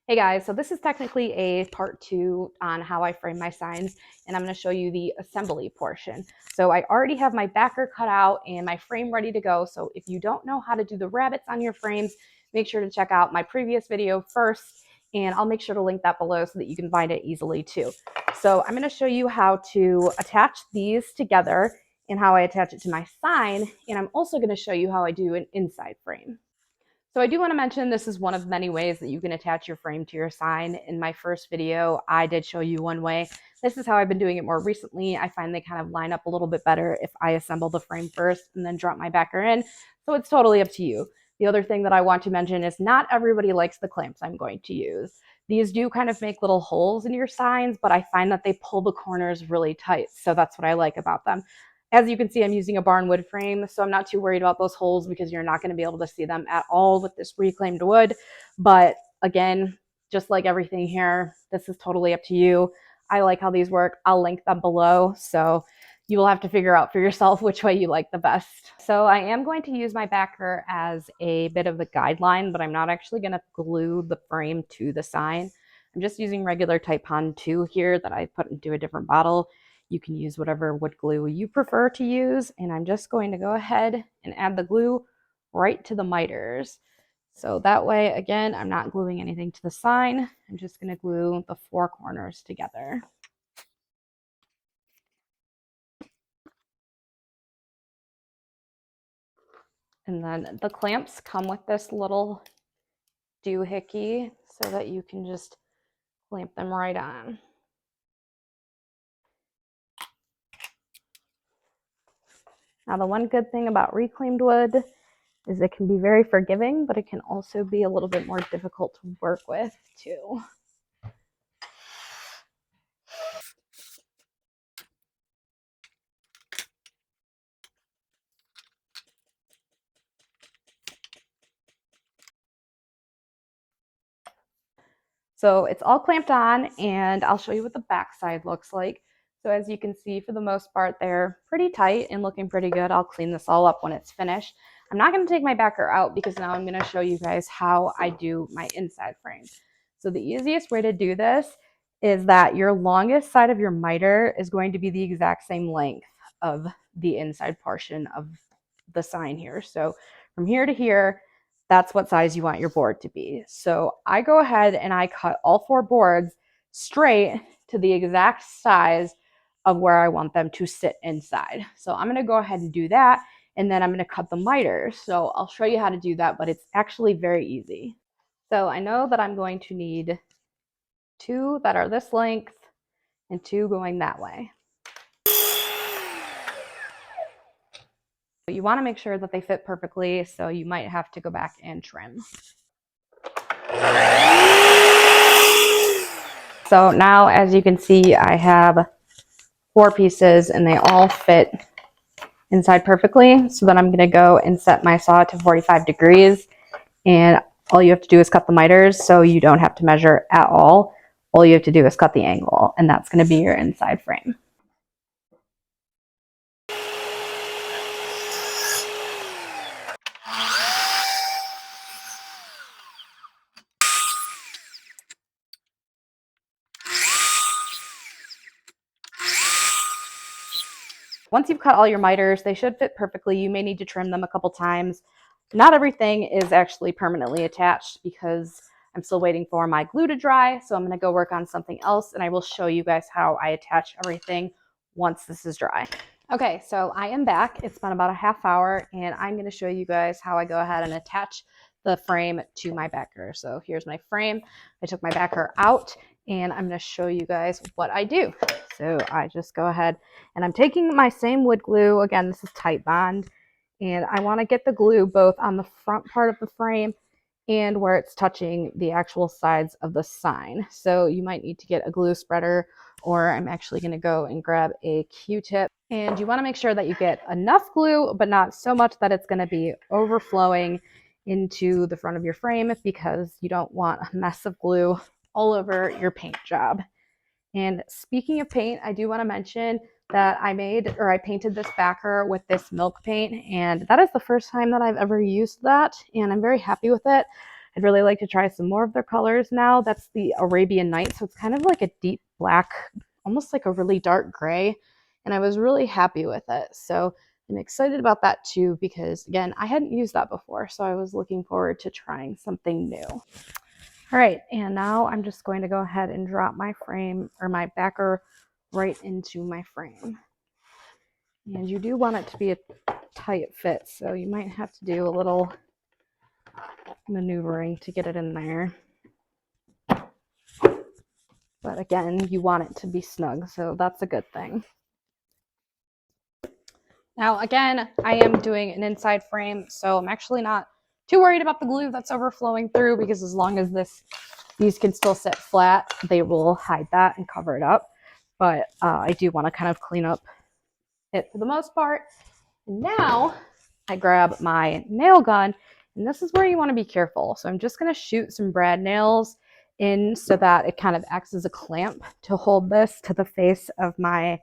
Hey guys, so this is technically a part 2 on how I frame my signs, and I'm going to show you the assembly portion. So I already have my backer cut out and my frame ready to go. So if you don't know how to do the rabbets on your frames, make sure to check out my previous video first, and I'll make sure to link that below so that you can find it easily too. So I'm going to show you how to attach these together and how I attach it to my sign, and I'm also going to show you how I do an inside frame. So I do want to mention this is one of many ways that you can attach your frame to your sign. In my first video, I did show you one way. This is how I've been doing it more recently. I find they kind of line up a little bit better if I assemble the frame first and then drop my backer in. So it's totally up to you. The other thing that I want to mention is not everybody likes the clamps I'm going to use. These do kind of make little holes in your signs, but I find that they pull the corners really tight. So that's what I like about them. As you can see, I'm using a barn wood frame, so I'm not too worried about those holes because you're not going to be able to see them at all with this reclaimed wood. But again, just like everything here, this is totally up to you. I like how these work. I'll link them below, so you will have to figure out for yourself which way you like the best. So I am going to use my backer as a bit of a guideline, but I'm not actually going to glue the frame to the sign. I'm just using regular Titebond II here that I put into a different bottle. You can use whatever wood glue you prefer to use, and I'm just going to go ahead and add the glue right to the miters. So that way, again, I'm not gluing anything to the sign. I'm just going to glue the four corners together. And then the clamps come with this little doohickey so that you can just clamp them right on. Now, the one good thing about reclaimed wood is it can be very forgiving, but it can also be a little bit more difficult to work with too. So it's all clamped on, and I'll show you what the back side looks like. So as you can see, for the most part, they're pretty tight and looking pretty good. I'll clean this all up when it's finished. I'm not going to take my backer out because now I'm going to show you guys how I do my inside frame. So the easiest way to do this is that your longest side of your miter is going to be the exact same length of the inside portion of the sign here. So from here to here, that's what size you want your board to be. So I go ahead and I cut all four boards straight to the exact size of where I want them to sit inside. So I'm going to go ahead and do that, and then I'm going to cut the miters. So I'll show you how to do that, but it's actually very easy. So I know that I'm going to need two that are this length and two going that way. But you want to make sure that they fit perfectly, so you might have to go back and trim. So now, as you can see, I have four pieces and they all fit inside perfectly. So then I'm going to go and set my saw to 45 degrees, and all you have to do is cut the miters, so you don't have to measure at all. All you have to do is cut the angle, and that's going to be your inside frame. Once you've cut all your miters, they should fit perfectly. You may need to trim them a couple times. Not everything is actually permanently attached because I'm still waiting for my glue to dry. So I'm going to go work on something else, and I will show you guys how I attach everything once this is dry. Okay, so I am back. It's been about a half hour, and I'm going to show you guys how I go ahead and attach the frame to my backer. So here's my frame. I took my backer out, and I'm going to show you guys what I do. So I just go ahead and I'm taking my same wood glue. Again, this is Titebond, and I want to get the glue both on the front part of the frame and where it's touching the actual sides of the sign. So you might need to get a glue spreader, or I'm actually going to go and grab a Q-tip. And you want to make sure that you get enough glue, but not so much that it's going to be overflowing into the front of your frame, because you don't want a mess of glue all over your paint job. And speaking of paint, I do want to mention that I painted this backer with this milk paint, and that is the first time that I've ever used that, and I'm very happy with it. I'd really like to try some more of their colors now. That's the Arabian Night, so it's kind of like a deep black, almost like a really dark gray, and I was really happy with it. So I'm excited about that too because, again, I hadn't used that before, so I was looking forward to trying something new. All right, and now I'm just going to go ahead and drop my frame or my backer right into my frame. And you do want it to be a tight fit, so you might have to do a little maneuvering to get it in there. But again, you want it to be snug, so that's a good thing. Now, again, I am doing an inside frame, so I'm actually not too worried about the glue that's overflowing through because as long as these can still sit flat, they will hide that and cover it up. But I do want to kind of clean up it for the most part. And now I grab my nail gun, and this is where you want to be careful. So I'm just going to shoot some brad nails in so that it kind of acts as a clamp to hold this to the face of my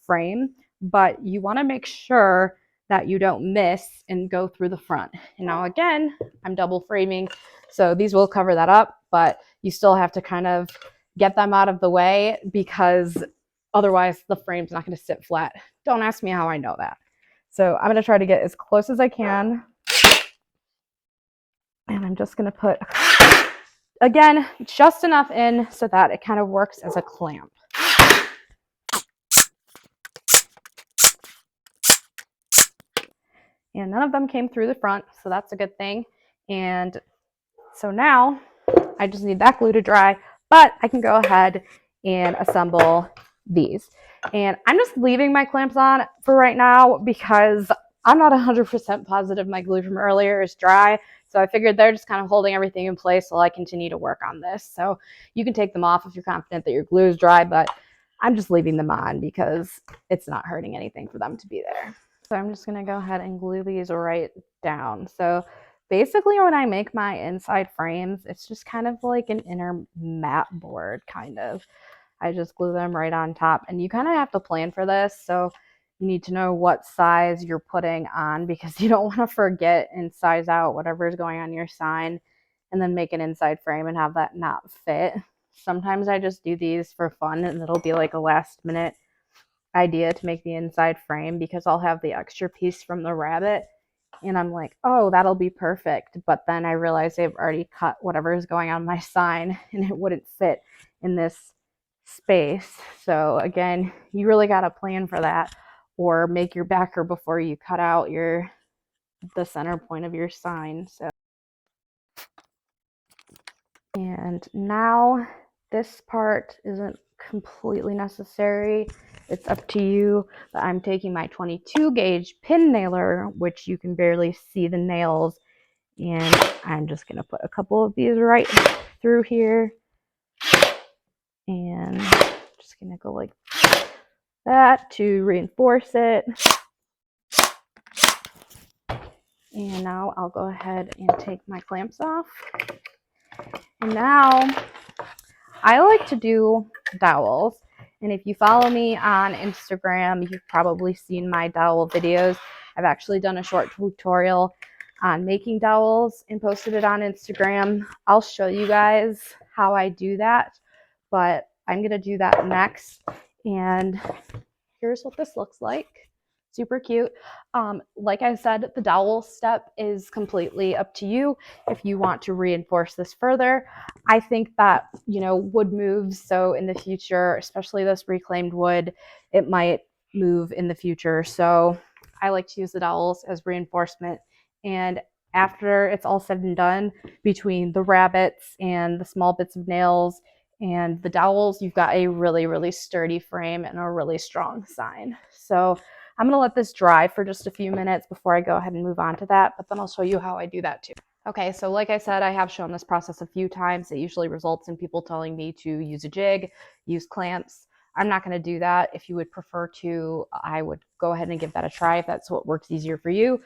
frame. But you want to make sure that you don't miss and go through the front. And now again, I'm double framing, so these will cover that up, but you still have to kind of get them out of the way because otherwise the frame's not going to sit flat. Don't ask me how I know that. So I'm going to try to get as close as I can. And I'm just going to put, again, just enough in so that it kind of works as a clamp. And none of them came through the front, so that's a good thing. And so now I just need that glue to dry, but I can go ahead and assemble these. And I'm just leaving my clamps on for right now because I'm not 100% positive my glue from earlier is dry. So I figured they're just kind of holding everything in place while I continue to work on this. So you can take them off if you're confident that your glue is dry, but I'm just leaving them on because it's not hurting anything for them to be there. So I'm just going to go ahead and glue these right down. So basically when I make my inside frames, it's just kind of like an inner mat board kind of. I just glue them right on top, and you kind of have to plan for this. So you need to know what size you're putting on because you don't want to forget and size out whatever is going on your sign and then make an inside frame and have that not fit. Sometimes I just do these for fun and it'll be like a last minute idea to make the inside frame because I'll have the extra piece from the rabbit and I'm like, oh, that'll be perfect. But then I realize I've already cut whatever is going on my sign and it wouldn't fit in this space. So again, you really got to plan for that or make your backer before you cut out the center point of your sign. So, and now this part isn't completely necessary. It's up to you, but I'm taking my 22 gauge pin nailer, which you can barely see the nails, and I'm just going to put a couple of these right through here, and just going to go like that to reinforce it. And now I'll go ahead and take my clamps off. And now I like to do dowels. And if you follow me on Instagram, you've probably seen my dowel videos. I've actually done a short tutorial on making dowels and posted it on Instagram. I'll show you guys how I do that, but I'm going to do that next. And here's what this looks like. Super cute. Like I said, the dowel step is completely up to you if you want to reinforce this further. I think that, wood moves. So in the future, especially this reclaimed wood, it might move in the future. So I like to use the dowels as reinforcement. And after it's all said and done, between the rabbits and the small bits of nails and the dowels, you've got a really, really sturdy frame and a really strong sign. So I'm going to let this dry for just a few minutes before I go ahead and move on to that, but then I'll show you how I do that too. Okay, so like I said, I have shown this process a few times. It usually results in people telling me to use a jig, use clamps. I'm not going to do that. If you would prefer to, I would go ahead and give that a try if that's what works easier for you.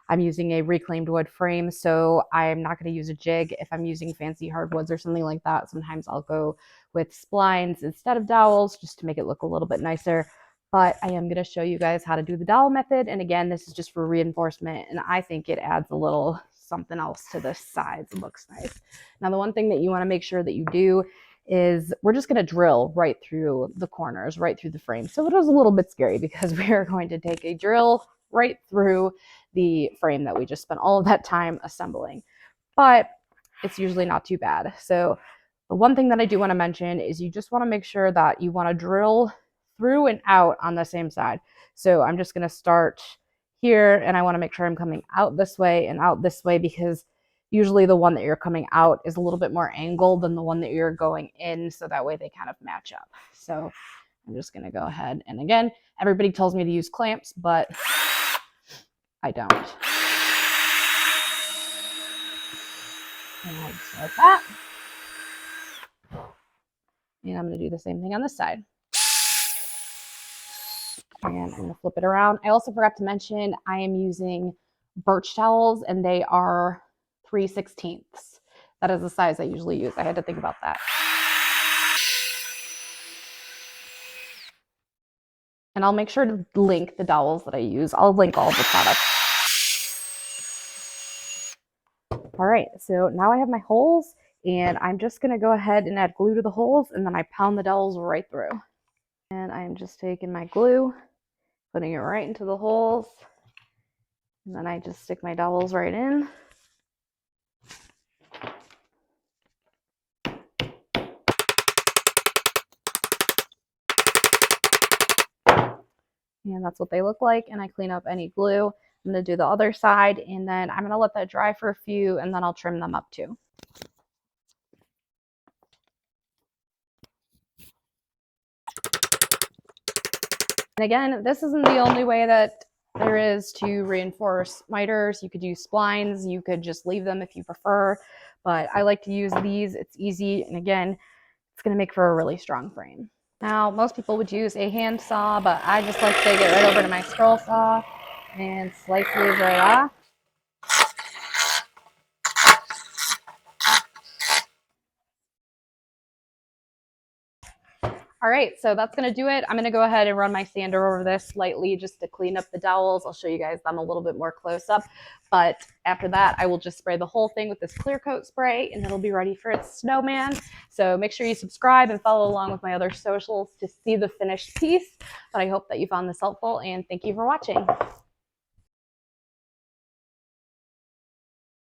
I'm using a reclaimed wood frame, so I'm not going to use a jig. If I'm using fancy hardwoods or something like that, sometimes I'll go with splines instead of dowels just to make it look a little bit nicer. But I am going to show you guys how to do the dowel method. And again, this is just for reinforcement, and I think it adds a little something else to the sides. It looks nice. Now, the one thing that you want to make sure that you do is we're just going to drill right through the corners, right through the frame. So it was a little bit scary because we are going to take a drill right through the frame that we just spent all of that time assembling. But it's usually not too bad. So the one thing that I do want to mention is you just want to make sure that you want to drill through and out on the same side. So I'm just going to start here, and I want to make sure I'm coming out this way and out this way, because usually the one that you're coming out is a little bit more angled than the one that you're going in, so that way they kind of match up. So I'm just going to go ahead, and again, everybody tells me to use clamps, but I don't. And I'll just like that. And I'm going to do the same thing on this side. And I'm going to flip it around. I also forgot to mention I am using birch towels, and they are 3/16. That is the size I usually use. I had to think about that. And I'll make sure to link the dowels that I use. I'll link all of the products. All right, so now I have my holes, and I'm just going to go ahead and add glue to the holes, and then I pound the dowels right through. And I'm just taking my glue, putting it right into the holes, and then I just stick my dowels right in. And that's what they look like, and I clean up any glue. I'm going to do the other side, and then I'm going to let that dry for a few, and then I'll trim them up too. And again, this isn't the only way that there is to reinforce miters. You could use splines. You could just leave them if you prefer, but I like to use these. It's easy, and again, it's going to make for a really strong frame. Now, most people would use a hand saw, but I just like to take it right over to my scroll saw and slice these right off. All right, so that's going to do it. I'm going to go ahead and run my sander over this slightly just to clean up the dowels. I'll show you guys them a little bit more close up. But after that, I will just spray the whole thing with this clear coat spray, and it'll be ready for its snowman. So make sure you subscribe and follow along with my other socials to see the finished piece. But I hope that you found this helpful, and thank you for watching.